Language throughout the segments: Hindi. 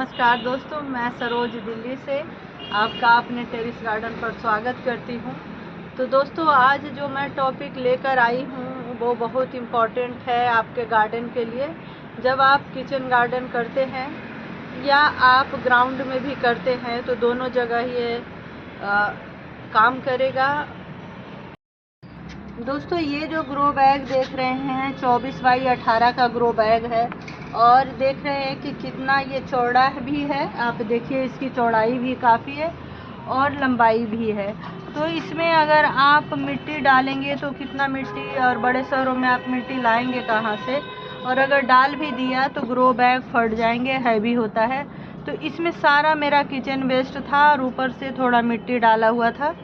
नमस्कार दोस्तों, मैं सरोज दिल्ली से आपका अपने टेरिस गार्डन पर स्वागत करती हूँ। तो दोस्तों, आज जो मैं टॉपिक लेकर आई हूँ वो बहुत इम्पॉर्टेंट है आपके गार्डन के लिए। जब आप किचन गार्डन करते हैं या आप ग्राउंड में भी करते हैं तो दोनों जगह ये काम करेगा। दोस्तों, ये जो ग्रो बैग देख रहे हैं 24x18 का ग्रो बैग है और देख रहे हैं कि कितना ये चौड़ा भी है। आप देखिए, इसकी चौड़ाई भी काफ़ी है और लंबाई भी है। तो इसमें अगर आप मिट्टी डालेंगे तो कितना मिट्टी, और बड़े शहरों में आप मिट्टी लाएंगे कहाँ से, और अगर डाल भी दिया तो ग्रो बैग फट जाएंगे, हैवी होता है। तो इसमें सारा मेरा किचन वेस्ट था और ऊपर से थोड़ा मिट्टी डाला हुआ था।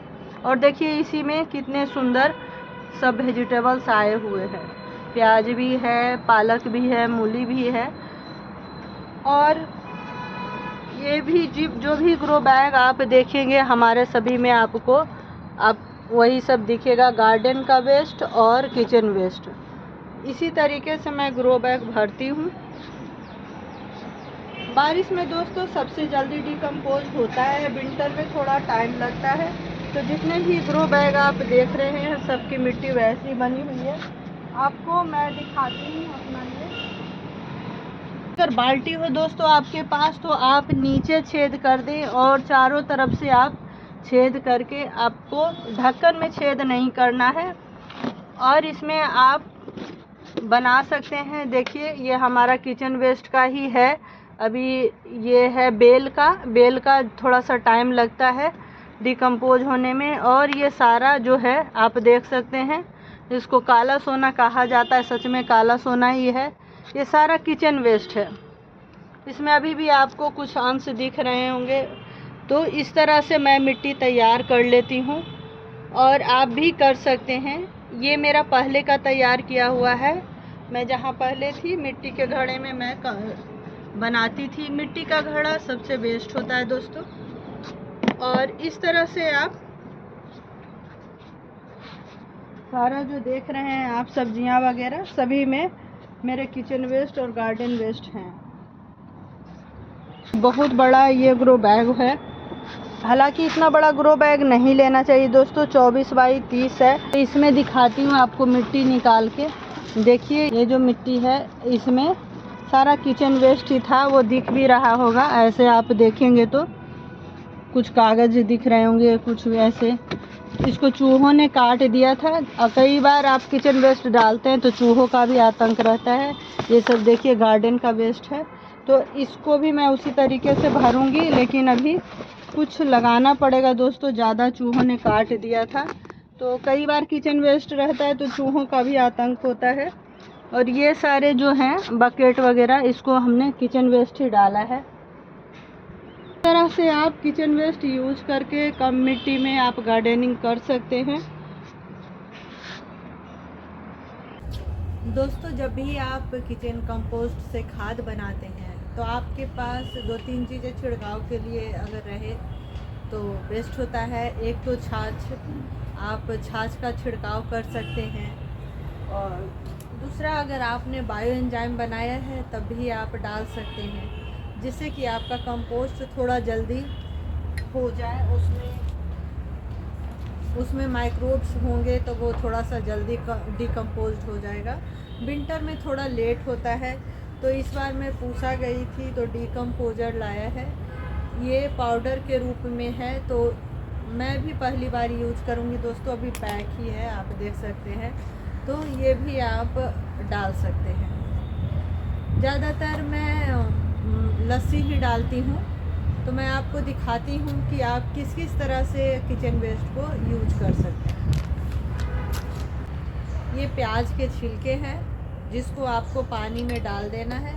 और देखिए इसी में कितने सुंदर सब वेजिटेबल्स आए हुए हैं। प्याज भी है, पालक भी है, मूली भी है। और ये भी जो भी ग्रो बैग आप देखेंगे हमारे सभी में आपको आप वही सब दिखेगा, गार्डन का वेस्ट और किचन वेस्ट। इसी तरीके से मैं ग्रो बैग भरती हूँ। बारिश में दोस्तों सबसे जल्दी डिकम्पोज होता है, विंटर में थोड़ा टाइम लगता है। तो जितने भी ग्रो बैग आप देख रहे हैं सबकी मिट्टी वैसी बनी हुई है। आपको मैं दिखाती हूँ अपना ये। अगर बाल्टी हो दोस्तों आपके पास तो आप नीचे छेद कर दें और चारों तरफ से आप छेद करके, आपको ढक्कन में छेद नहीं करना है। और इसमें आप बना सकते हैं। देखिए ये हमारा किचन वेस्ट का ही है। अभी ये है बेल का थोड़ा सा टाइम लगता है डिकम्पोज होने में। और ये सारा जो है आप देख सकते हैं, इसको काला सोना कहा जाता है, सच में काला सोना ही है। ये सारा किचन वेस्ट है। इसमें अभी भी आपको कुछ अंश दिख रहे होंगे। तो इस तरह से मैं मिट्टी तैयार कर लेती हूँ और आप भी कर सकते हैं। ये मेरा पहले का तैयार किया हुआ है। मैं जहाँ पहले थी मिट्टी के घड़े में मैं बनाती थी। मिट्टी का घड़ा सबसे बेस्ट होता है दोस्तों। और इस तरह से आप सारा जो देख रहे हैं आप, सब्जियां वगैरह सभी में मेरे किचन वेस्ट और गार्डन वेस्ट हैं। बहुत बड़ा ये ग्रो बैग है। हालांकि इतना बड़ा ग्रो बैग नहीं लेना चाहिए दोस्तों, 24x30 है। तो इसमें दिखाती हूँ आपको मिट्टी निकाल के। देखिए ये जो मिट्टी है इसमें सारा किचन वेस्ट ही था, वो दिख भी रहा होगा। ऐसे आप देखेंगे तो कुछ कागज दिख रहे होंगे, कुछ ऐसे। इसको चूहों ने काट दिया था। कई बार आप किचन वेस्ट डालते हैं तो चूहों का भी आतंक रहता है। ये सब देखिए गार्डन का वेस्ट है। तो इसको भी मैं उसी तरीके से भरूंगी, लेकिन अभी कुछ लगाना पड़ेगा दोस्तों, ज़्यादा चूहों ने काट दिया था। तो कई बार किचन वेस्ट रहता है तो चूहों का भी आतंक होता है। और ये सारे जो हैं बकेट वगैरह, इसको हमने किचन वेस्ट ही डाला है। इस तरह से आप किचन वेस्ट यूज करके कम मिट्टी में आप गार्डनिंग कर सकते हैं। दोस्तों, जब भी आप किचन कंपोस्ट से खाद बनाते हैं तो आपके पास 2-3 चीज़ें छिड़काव के लिए अगर रहे तो बेस्ट होता है। एक तो छाछ, आप छाछ का छिड़काव कर सकते हैं। और दूसरा, अगर आपने बायो एंजाइम बनाया है तब भी आप डाल सकते हैं, जिससे कि आपका कंपोस्ट थोड़ा जल्दी हो जाए। उसमें माइक्रोब्स होंगे तो वो थोड़ा सा जल्दी डिकम्पोज हो जाएगा। विंटर में थोड़ा लेट होता है। तो इस बार मैं पूसा गई थी तो डिकम्पोजर लाया है। ये पाउडर के रूप में है, तो मैं भी पहली बार यूज़ करूँगी दोस्तों। अभी पैक ही है, आप देख सकते हैं। तो ये भी आप डाल सकते हैं। ज़्यादातर मैं लस्सी ही डालती हूँ। तो मैं आपको दिखाती हूँ कि आप किस किस तरह से किचन वेस्ट को यूज कर सकते हैं। ये प्याज के छिलके हैं जिसको आपको पानी में डाल देना है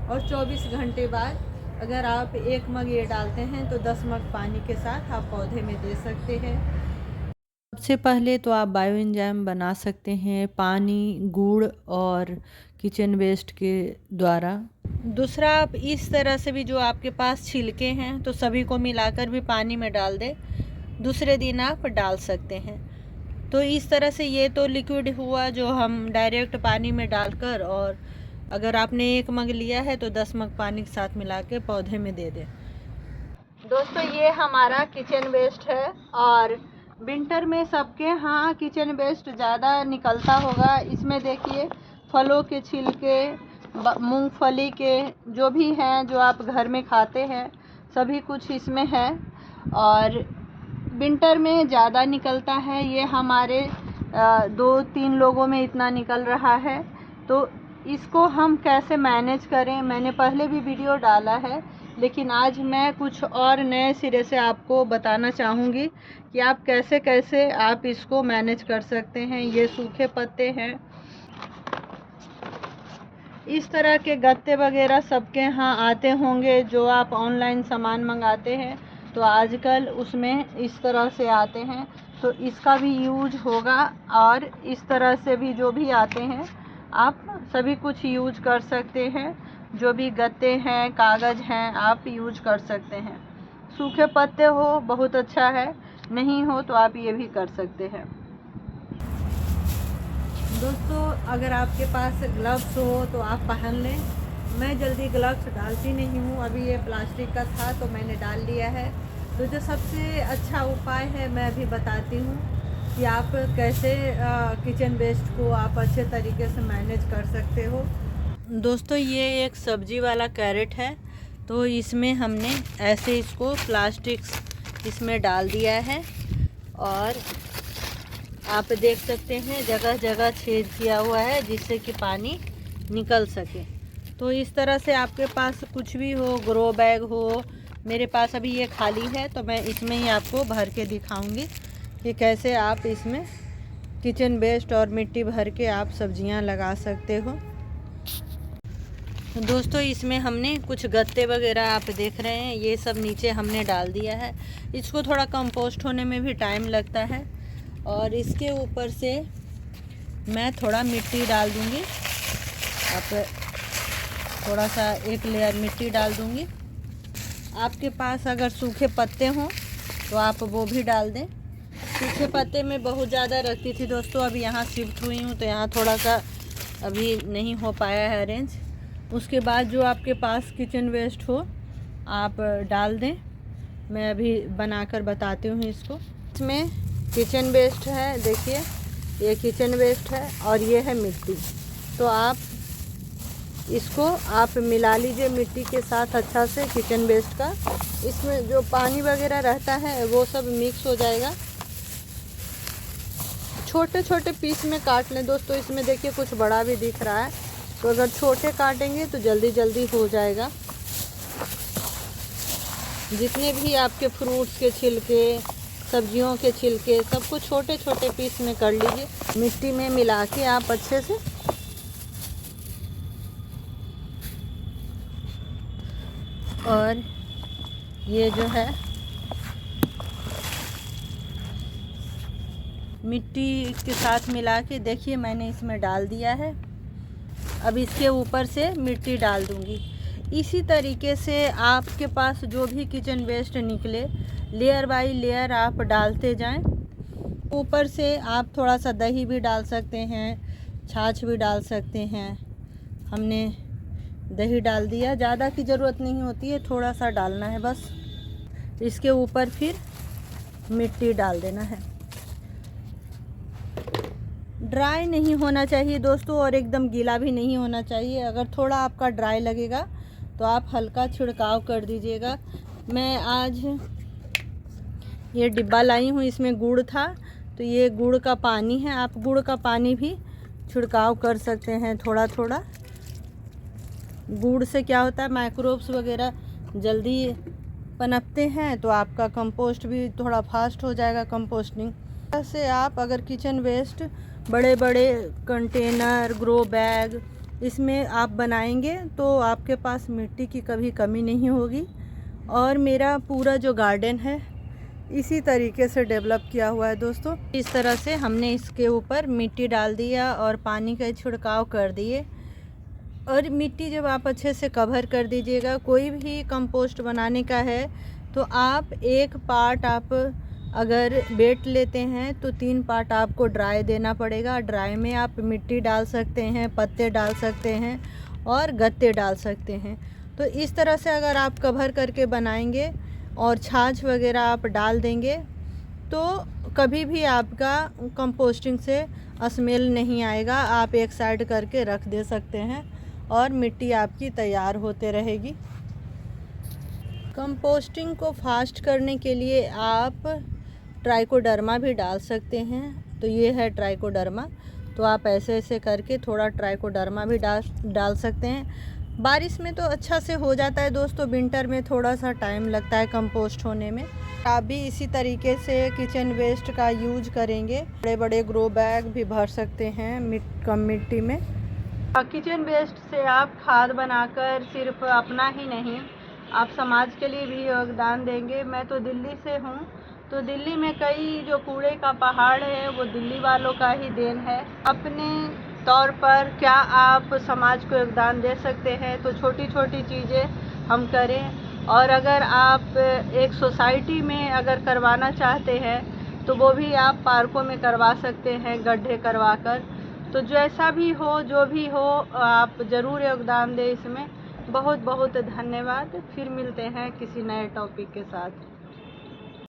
और 24 घंटे बाद अगर आप 1 मग ये डालते हैं तो 10 मग पानी के साथ आप पौधे में दे सकते हैं। सबसे पहले तो आप बायो एंजाइम बना सकते हैं पानी, गुड़ और किचन वेस्ट के द्वारा। दूसरा, आप इस तरह से भी जो आपके पास छिलके हैं तो सभी को मिलाकर भी पानी में डाल दें, दूसरे दिन आप डाल सकते हैं। तो इस तरह से ये तो लिक्विड हुआ जो हम डायरेक्ट पानी में डालकर और अगर आपने 1 मग लिया है तो 10 मग पानी के साथ मिला के पौधे में दे दें। दोस्तों ये हमारा किचन वेस्ट है और विंटर में सबके यहाँ किचन वेस्ट ज़्यादा निकलता होगा। इसमें देखिए फलों के छिलके, मूंगफली के जो भी हैं जो आप घर में खाते हैं सभी कुछ इसमें है और विंटर में ज़्यादा निकलता है। ये हमारे 2-3 लोगों में इतना निकल रहा है, तो इसको हम कैसे मैनेज करें मैंने पहले भी वीडियो डाला है, लेकिन आज मैं कुछ और नए सिरे से आपको बताना चाहूँगी कि आप कैसे कैसे आप इसको मैनेज कर सकते हैं। ये सूखे पत्ते हैं, इस तरह के गत्ते वगैरह सबके यहाँ आते होंगे जो आप ऑनलाइन सामान मंगाते हैं तो आजकल उसमें इस तरह से आते हैं, तो इसका भी यूज होगा और इस तरह से भी जो भी आते हैं आप सभी कुछ यूज कर सकते हैं। जो भी गत्ते हैं, कागज़ हैं, आप यूज कर सकते हैं। सूखे पत्ते हो बहुत अच्छा है, नहीं हो तो आप ये भी कर सकते हैं। दोस्तों अगर आपके पास ग्लव्स हो तो आप पहन लें। मैं जल्दी ग्लव्स डालती नहीं हूँ, अभी ये प्लास्टिक का था तो मैंने डाल लिया है। तो जो सबसे अच्छा उपाय है मैं अभी बताती हूँ कि आप कैसे किचन वेस्ट को आप अच्छे तरीके से मैनेज कर सकते हो। दोस्तों ये एक सब्जी वाला कैरेट है, तो इसमें हमने ऐसे इसको प्लास्टिक इसमें डाल दिया है और आप देख सकते हैं जगह जगह छेद किया हुआ है जिससे कि पानी निकल सके। तो इस तरह से आपके पास कुछ भी हो, ग्रो बैग हो, मेरे पास अभी ये खाली है तो मैं इसमें ही आपको भर के दिखाऊंगी कि कैसे आप इसमें किचन वेस्ट और मिट्टी भर के आप सब्जियां लगा सकते हो। दोस्तों इसमें हमने कुछ गत्ते वगैरह आप देख रहे हैं, ये सब नीचे हमने डाल दिया है। इसको थोड़ा कंपोस्ट होने में भी टाइम लगता है और इसके ऊपर से मैं थोड़ा मिट्टी डाल दूंगी। आप थोड़ा सा 1 लेयर मिट्टी डाल दूंगी। आपके पास अगर सूखे पत्ते हों तो आप वो भी डाल दें। सूखे पत्ते में बहुत ज़्यादा रखती थी दोस्तों, अभी यहाँ शिफ्ट हुई हूँ तो यहाँ थोड़ा सा अभी नहीं हो पाया है अरेंज। उसके बाद जो आपके पास किचन वेस्ट हो आप डाल दें। मैं अभी बनाकर बताती हूँ इसको। इसमें किचन वेस्ट है, देखिए ये किचन वेस्ट है और ये है मिट्टी। तो आप इसको आप मिला लीजिए मिट्टी के साथ अच्छा से किचन वेस्ट का। इसमें जो पानी वगैरह रहता है वो सब मिक्स हो जाएगा। छोटे छोटे पीस में काट लें दोस्तों। इसमें देखिए कुछ बड़ा भी दिख रहा है, तो अगर छोटे काटेंगे तो जल्दी जल्दी हो जाएगा। जितने भी आपके फ्रूट्स के छिलके, सब्जियों के छिलके, सबको छोटे छोटे पीस में कर लीजिए। मिट्टी में मिला के आप अच्छे से और ये जो है मिट्टी के साथ मिला के देखिए मैंने इसमें डाल दिया है। अब इसके ऊपर से मिट्टी डाल दूंगी। इसी तरीके से आपके पास जो भी किचन वेस्ट निकले लेयर बाय लेयर आप डालते जाएं। ऊपर से आप थोड़ा सा दही भी डाल सकते हैं, छाछ भी डाल सकते हैं। हमने दही डाल दिया, ज़्यादा की ज़रूरत नहीं होती है, थोड़ा सा डालना है बस। इसके ऊपर फिर मिट्टी डाल देना है। ड्राई नहीं होना चाहिए दोस्तों और एकदम गीला भी नहीं होना चाहिए। अगर थोड़ा आपका ड्राई लगेगा तो आप हल्का छिड़काव कर दीजिएगा। मैं आज ये डिब्बा लाई हूँ, इसमें गुड़ था तो ये गुड़ का पानी है। आप गुड़ का पानी भी छिड़काव कर सकते हैं थोड़ा थोड़ा। गुड़ से क्या होता है, माइक्रोब्स वगैरह जल्दी पनपते हैं तो आपका कंपोस्ट भी थोड़ा फास्ट हो जाएगा कंपोस्टिंग। ऐसे आप अगर किचन वेस्ट बड़े बड़े कंटेनर, ग्रो बैग इसमें आप बनाएंगे तो आपके पास मिट्टी की कभी कमी नहीं होगी। और मेरा पूरा जो गार्डन है इसी तरीके से डेवलप किया हुआ है दोस्तों। इस तरह से हमने इसके ऊपर मिट्टी डाल दिया और पानी का छिड़काव कर दिए। और मिट्टी जब आप अच्छे से कवर कर दीजिएगा, कोई भी कंपोस्ट बनाने का है तो आप 1 पार्ट आप अगर वेट लेते हैं तो 3 पार्ट आपको ड्राई देना पड़ेगा। ड्राई में आप मिट्टी डाल सकते हैं, पत्ते डाल सकते हैं और गत्ते डाल सकते हैं। तो इस तरह से अगर आप कवर करके बनाएंगे और छाछ वगैरह आप डाल देंगे तो कभी भी आपका कंपोस्टिंग से स्मेल नहीं आएगा। आप एक साइड करके रख दे सकते हैं और मिट्टी आपकी तैयार होते रहेगी। कंपोस्टिंग को फास्ट करने के लिए आप ट्राइकोडर्मा भी डाल सकते हैं। तो ये है ट्राइकोडर्मा, तो आप ऐसे ऐसे करके थोड़ा ट्राइकोडर्मा भी डाल सकते हैं। बारिश में तो अच्छा से हो जाता है दोस्तों, विंटर में थोड़ा सा टाइम लगता है कंपोस्ट होने में। आप भी इसी तरीके से किचन वेस्ट का यूज करेंगे, बड़े बड़े ग्रो बैग भी भर सकते हैं कम मिट्टी में। किचन वेस्ट से आप खाद बनाकर सिर्फ अपना ही नहीं, आप समाज के लिए भी योगदान देंगे। मैं तो दिल्ली से हूँ, तो दिल्ली में कई जो कूड़े का पहाड़ है वो दिल्ली वालों का ही देन है। अपने तौर पर क्या आप समाज को योगदान दे सकते हैं, तो छोटी छोटी चीज़ें हम करें। और अगर आप एक सोसाइटी में अगर करवाना चाहते हैं तो वो भी आप पार्कों में करवा सकते हैं, गड्ढे करवा कर। तो जैसा भी हो, जो भी हो, आप ज़रूर योगदान दें इसमें। बहुत बहुत धन्यवाद। फिर मिलते हैं किसी नए टॉपिक के साथ।